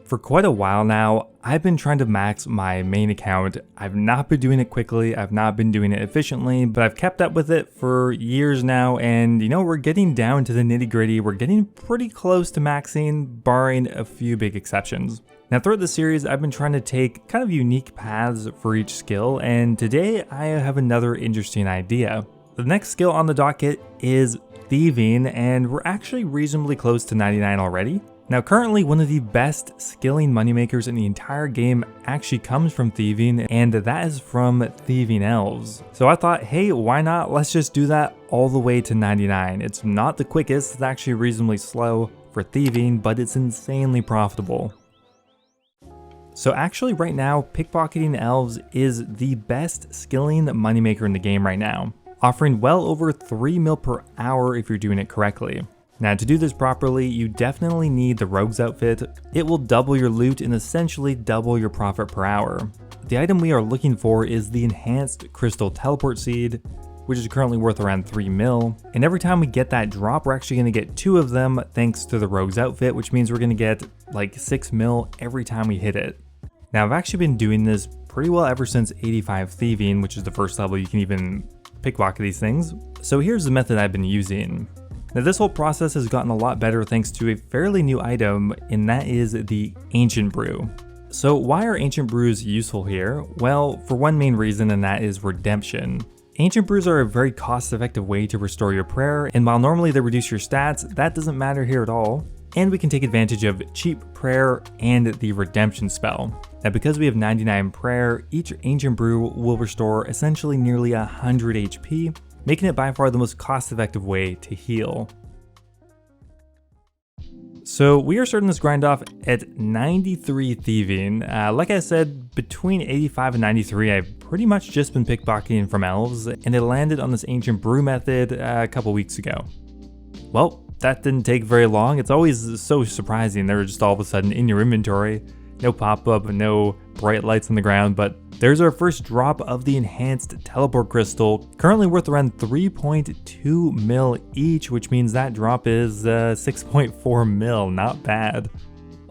For quite a while now, I've been trying to max my main account. I've not been doing it quickly, I've not been doing it efficiently, but I've kept up with it for years now, and we're getting down to the nitty gritty. We're getting pretty close to maxing, barring a few big exceptions. Now throughout the series, I've been trying to take kind of unique paths for each skill, and today I have another interesting idea. The next skill on the docket is Thieving, and we're actually reasonably close to 99 already. Now currently one of the best skilling moneymakers in the entire game actually comes from Thieving, and that is from Thieving Elves. So I thought, hey, why not? Let's just do that all the way to 99. It's not the quickest, it's actually reasonably slow for Thieving, but it's insanely profitable. So actually right now, pickpocketing elves is the best skilling moneymaker in the game right now, offering well over 3 mil per hour if you're doing it correctly. Now to do this properly, you definitely need the rogue's outfit. It will double your loot and essentially double your profit per hour. The item we are looking for is the enhanced crystal teleport seed, which is currently worth around 3 mil. And every time we get that drop, we're actually going to get 2 of them thanks to the rogue's outfit, which means we're going to get like 6 mil every time we hit it. Now I've actually been doing this pretty well ever since 85 Thieving, which is the first level you can even pickpocket these things. So here's the method I've been using. Now this whole process has gotten a lot better thanks to a fairly new item, and that is the Ancient Brew. So why are Ancient Brews useful here? Well, for one main reason, and that is redemption. Ancient Brews are a very cost-effective way to restore your prayer, and while normally they reduce your stats, that doesn't matter here at all. And we can take advantage of cheap prayer and the redemption spell. Now because we have 99 prayer, each Ancient Brew will restore essentially nearly 100 HP, making it by far the most cost-effective way to heal. So we are starting this grind off at 93 Thieving. Like I said, between 85 and 93, I've pretty much just been pickpocketing from elves, and I landed on this Ancient Brew method a couple weeks ago. Well, that didn't take very long. It's always so surprising. They're just all of a sudden in your inventory. No pop-up, no bright lights on the ground, but there's our first drop of the enhanced teleport crystal, currently worth around 3.2 mil each, which means that drop is 6.4 mil, not bad.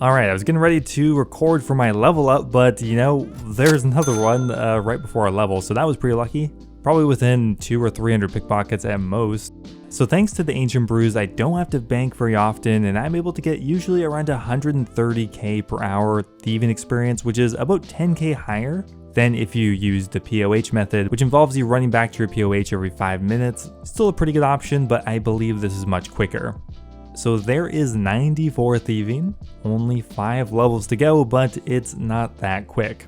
Alright, I was getting ready to record for my level up, but there's another one right before our level, so that was pretty lucky. Probably within 200 or 300 pickpockets at most. So thanks to the Ancient Brews, I don't have to bank very often, and I'm able to get usually around 130k per hour thieving experience, which is about 10k higher than if you use the POH method, which involves you running back to your POH every 5 minutes. Still a pretty good option, but I believe this is much quicker. So there is 94 thieving, only 5 levels to go, but it's not that quick.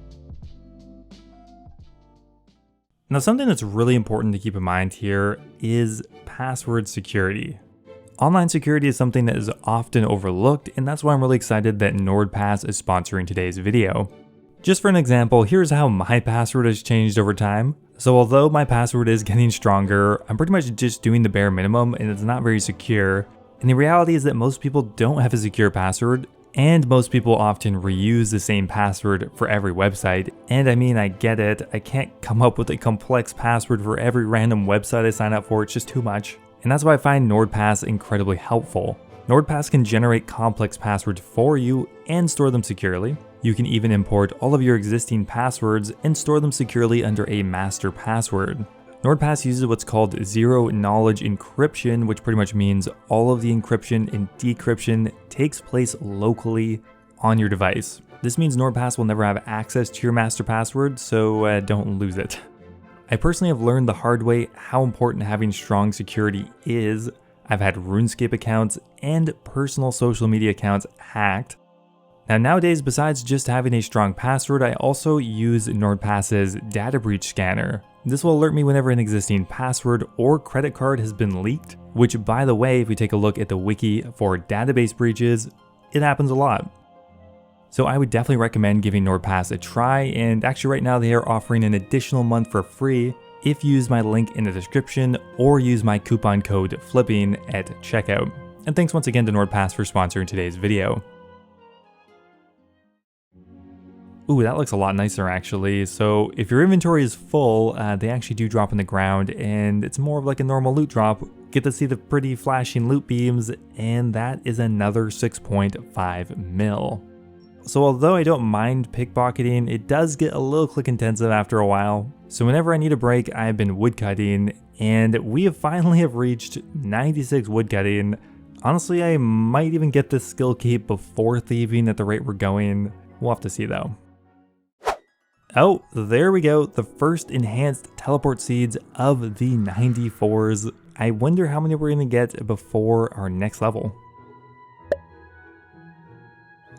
Now something that's really important to keep in mind here is password security. Online security is something that is often overlooked, and that's why I'm really excited that NordPass is sponsoring today's video. Just for an example, here's how my password has changed over time. So although my password is getting stronger, I'm pretty much just doing the bare minimum and it's not very secure. And the reality is that most people don't have a secure password, and most people often reuse the same password for every website. And I mean, I get it, I can't come up with a complex password for every random website I sign up for, it's just too much. And that's why I find NordPass incredibly helpful. NordPass can generate complex passwords for you and store them securely. You can even import all of your existing passwords and store them securely under a master password. NordPass uses what's called zero-knowledge encryption, which pretty much means all of the encryption and decryption takes place locally on your device. This means NordPass will never have access to your master password, so don't lose it. I personally have learned the hard way how important having strong security is. I've had RuneScape accounts and personal social media accounts hacked. Now nowadays, besides just having a strong password, I also use NordPass's data breach scanner. This will alert me whenever an existing password or credit card has been leaked, which by the way, if we take a look at the wiki for database breaches, it happens a lot. So I would definitely recommend giving NordPass a try, and actually right now they are offering an additional month for free if you use my link in the description or use my coupon code FLIPPING at checkout. And thanks once again to NordPass for sponsoring today's video. Ooh, that looks a lot nicer actually. So if your inventory is full, they actually do drop on the ground, and it's more of like a normal loot drop. Get to see the pretty flashing loot beams, and that is another 6.5 mil. so although I don't mind pickpocketing, it does get a little click intensive after a while. So whenever I need a break, I've been woodcutting, and we have finally reached 96 woodcutting. Honestly, I might even get this skill keep before thieving at the rate we're going. We'll have to see though. Oh, there we go, the first enhanced teleport seeds of the 94s. I wonder how many we're gonna get before our next level.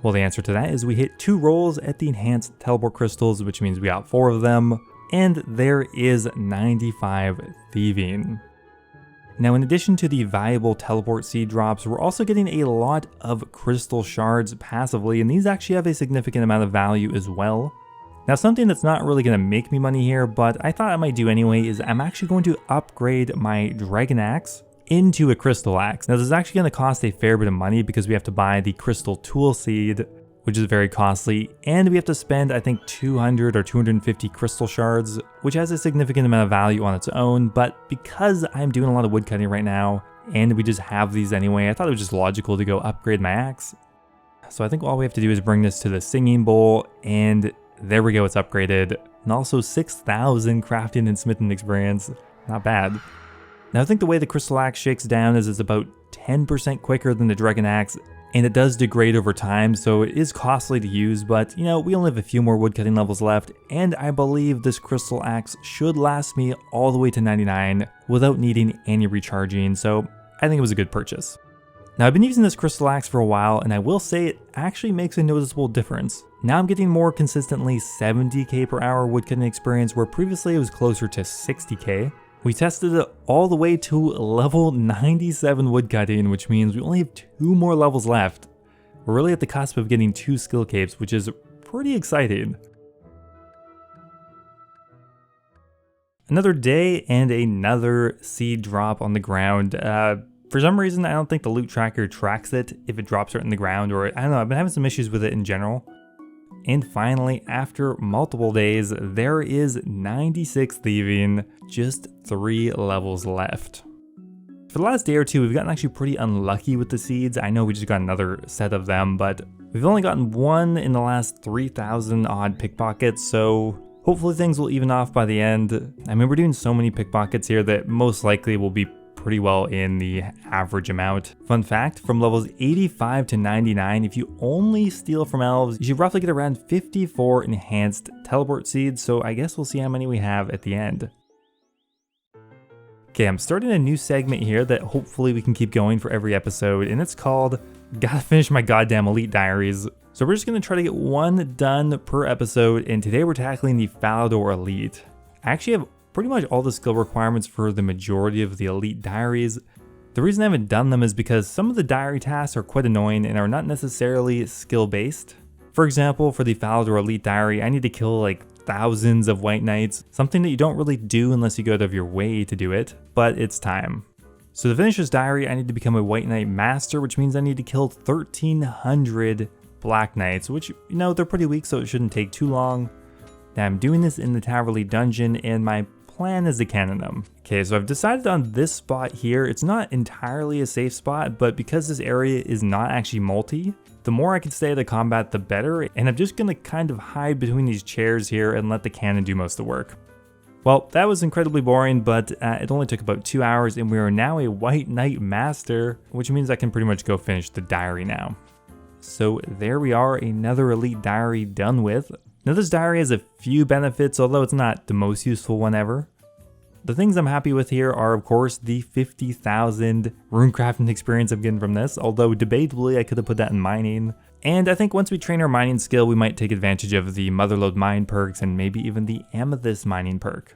Well, the answer to that is we hit 2 rolls at the enhanced teleport crystals, which means we got 4 of them, and there is 95 thieving. Now, in addition to the valuable teleport seed drops, we're also getting a lot of crystal shards passively, and these actually have a significant amount of value as well. Now, something that's not really going to make me money here, but I thought I might do anyway, is I'm actually going to upgrade my dragon axe into a crystal axe. Now, this is actually going to cost a fair bit of money because we have to buy the crystal tool seed, which is very costly, and we have to spend, I think, 200 or 250 crystal shards, which has a significant amount of value on its own. But because I'm doing a lot of woodcutting right now, and we just have these anyway, I thought it was just logical to go upgrade my axe. So I think all we have to do is bring this to the singing bowl, and there we go, it's upgraded. And also 6,000 crafting and smithing experience, not bad. Now I think the way the crystal axe shakes down is it's about 10% quicker than the dragon axe, and it does degrade over time, so it is costly to use, but you know, we only have a few more woodcutting levels left, and I believe this crystal axe should last me all the way to 99 without needing any recharging, so I think it was a good purchase. Now I've been using this crystal axe for a while, and I will say it actually makes a noticeable difference. Now I'm getting more consistently 70k per hour woodcutting experience, where previously it was closer to 60k. We tested it all the way to level 97 woodcutting, which means we only have 2 more levels left. We're really at the cusp of getting 2 skill capes, which is pretty exciting. Another day and another seed drop on the ground. For some reason, I don't think the loot tracker tracks it if it drops right in the ground, or I don't know, I've been having some issues with it in general. And finally, after multiple days, there is 96 thieving, just 3 levels left. For the last day or two, we've gotten actually pretty unlucky with the seeds. I know we just got another set of them, but we've only gotten 1 in the last 3,000 odd pickpockets, so hopefully things will even off by the end. I mean, we're doing so many pickpockets here that most likely will be pretty well in the average amount. Fun fact, from levels 85 to 99, if you only steal from elves, you should roughly get around 54 enhanced teleport seeds, so I guess we'll see how many we have at the end. Okay, I'm starting a new segment here that hopefully we can keep going for every episode, and it's called Gotta Finish My Goddamn Elite Diaries. So we're just gonna try to get 1 done per episode, and today we're tackling the Falador Elite. I actually have pretty much all the skill requirements for the majority of the elite diaries. The reason I haven't done them is because some of the diary tasks are quite annoying and are not necessarily skill based. For example, for the Falador Elite diary, I need to kill like thousands of white knights, something that you don't really do unless you go out of your way to do it, but it's time. So to finish this diary, I need to become a white knight master, which means I need to kill 1,300 black knights, which, you know, they're pretty weak, so it shouldn't take too long. Now I'm doing this in the Taverley dungeon, and my plan is to cannon them. Okay, so I've decided on this spot here. It's not entirely a safe spot, but because this area is not actually multi, the more I can stay out of combat, the better, and I'm just gonna kind of hide between these chairs here and let the cannon do most of the work. Well, that was incredibly boring, but it only took about 2 hours, and we are now a white knight master, which means I can pretty much go finish the diary now. So there we are, another elite diary done with. Now this diary has a few benefits, although it's not the most useful one ever. The things I'm happy with here are, of course, the 50,000 runecrafting experience I'm getting from this, although debatably I could have put that in mining. And I think once we train our mining skill, we might take advantage of the Motherlode mine perks and maybe even the Amethyst mining perk.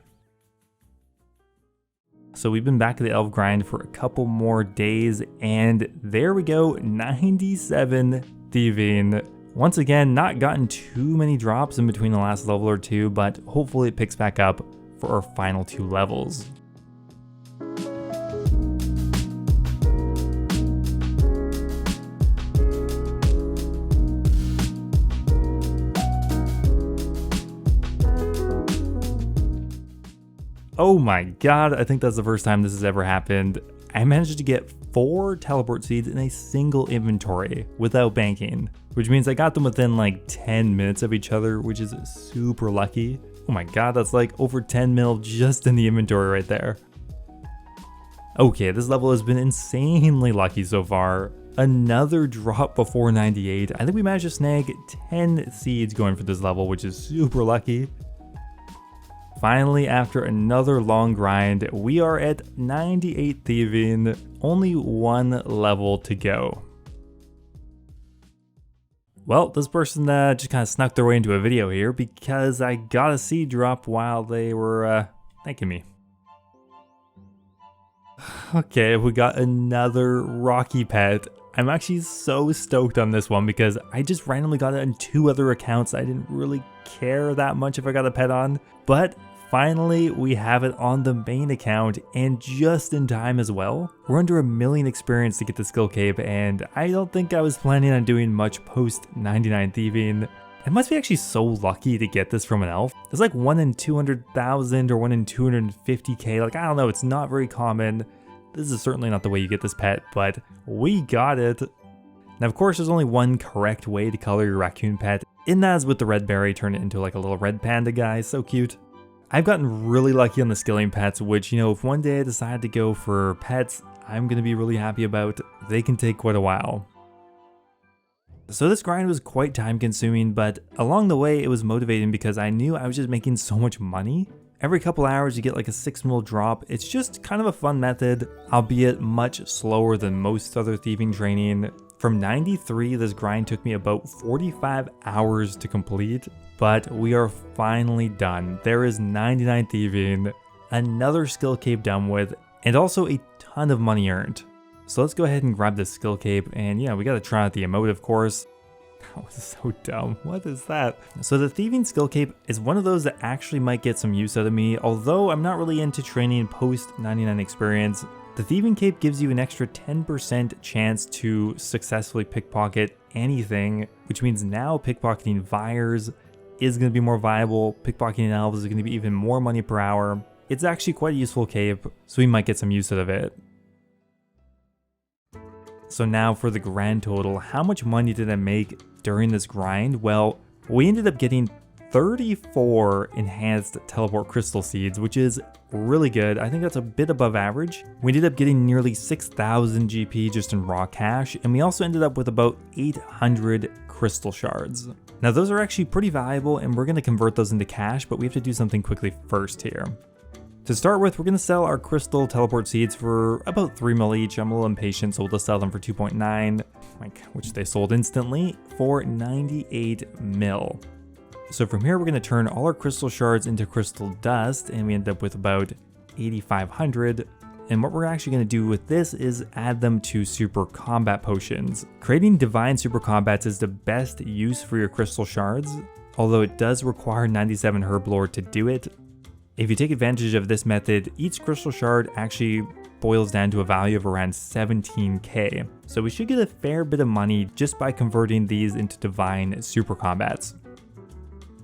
So we've been back at the elf grind for a couple more days, and there we go, 97 thieving. Once again, not gotten too many drops in between the last level or two, but hopefully it picks back up for our final 2 levels. Oh my god, I think that's the first time this has ever happened. I managed to get 4 teleport seeds in a single inventory without banking, which means I got them within like 10 minutes of each other, which is super lucky. Oh my god, that's like over 10 mil just in the inventory right there. Okay, this level has been insanely lucky so far. Another drop before 98. I think we managed to snag 10 seeds going for this level, which is super lucky. Finally, after another long grind, we are at 98 thieving, only 1 level to go. Well, this person just kind of snuck their way into a video here because I got a seed drop while they were thanking me. Okay, we got another Rocky pet. I'm actually so stoked on this one because I just randomly got it on 2 other accounts. I didn't really care that much if I got a pet on, but finally we have it on the main account and just in time as well. We're under 1 million experience to get the skill cape, and I don't think I was planning on doing much post 99 thieving. I must be actually so lucky to get this from an elf. It's like 1 in 200,000 or 1 in 250k. Like, I don't know, it's not very common. This is certainly not the way you get this pet, but we got it. Now, of course, there's only one correct way to color your raccoon pet, and that is with the red berry. Turn it into like a little red panda guy. So cute. I've gotten really lucky on the skilling pets, which, you know, if one day I decide to go for pets, I'm going to be really happy about. They can take quite a while. So this grind was quite time consuming, but along the way it was motivating because I knew I was just making so much money. Every couple hours you get like a 6 mil drop. It's just kind of a fun method, albeit much slower than most other thieving training. From 93, this grind took me about 45 hours to complete, but we are finally done. There is 99 thieving, another skill cape done with, and also a ton of money earned. So let's go ahead and grab this skill cape, and yeah, we gotta try out the emote, of course. That was so dumb. What is that? So the thieving skill cape is one of those that actually might get some use out of me, although I'm not really into training post 99 experience. The thieving cape gives you an extra 10% chance to successfully pickpocket anything, which means now pickpocketing Vyres is going to be more viable. Pickpocketing elves is going to be even more money per hour. It's actually quite a useful cape, so we might get some use out of it. So now for the grand total, how much money did I make during this grind? Well, we ended up getting 34 enhanced teleport crystal seeds, which is really good. I think that's a bit above average. We ended up getting nearly 6,000 GP just in raw cash, and we also ended up with about 800 crystal shards. Now those are actually pretty valuable, and we're going to convert those into cash, but we have to do something quickly first here. To start with, we're going to sell our crystal teleport seeds for about 3 mil each. I'm a little impatient, so we'll just sell them for 2.9, which they sold instantly for 98 mil. So from here, we're going to turn all our crystal shards into crystal dust, and we end up with about 8,500. And what we're actually going to do with this is add them to super combat potions. Creating divine super combats is the best use for your crystal shards, although it does require 97 herb lore to do it. If you take advantage of this method, each crystal shard actually boils down to a value of around 17k. So we should get a fair bit of money just by converting these into divine super combats.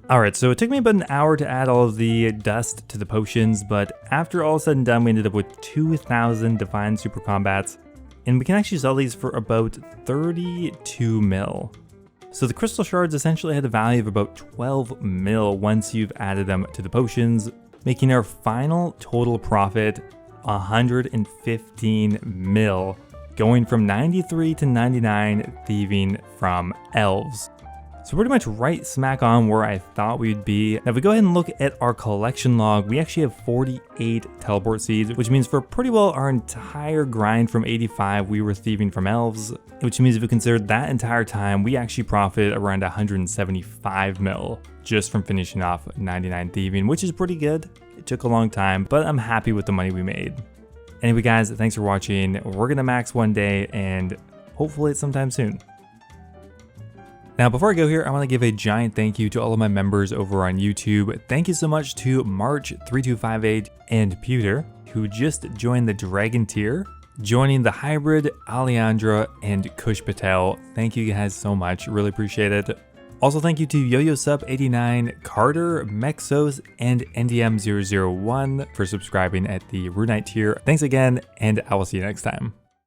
Alright, so it took me about an hour to add all of the dust to the potions, but after all is said and done, we ended up with 2,000 divine super combats, and we can actually sell these for about 32 mil. So the crystal shards essentially had a value of about 12 mil once you've added them to the potions, making our final total profit 115 mil, going from 93 to 99 thieving from elves. So pretty much right smack on where I thought we'd be. Now if we go ahead and look at our collection log, we actually have 48 teleport seeds, which means for pretty well our entire grind from 85 we were thieving from elves, which means if we consider that entire time, we actually profited around 175 mil just from finishing off 99 thieving, which is pretty good. It took a long time, but I'm happy with the money we made. Anyway guys, thanks for watching. We're gonna max one day and hopefully it's sometime soon. Now, before I go here, I want to give a giant thank you to all of my members over on YouTube. Thank you so much to March3258 and Pewter, who just joined the Dragon tier, joining the Hybrid, Alejandra, and Kush Patel. Thank you guys so much. Really appreciate it. Also, thank you to YoYoSup89, Carter, Mexos, and NDM001 for subscribing at the Runite tier. Thanks again, and I will see you next time.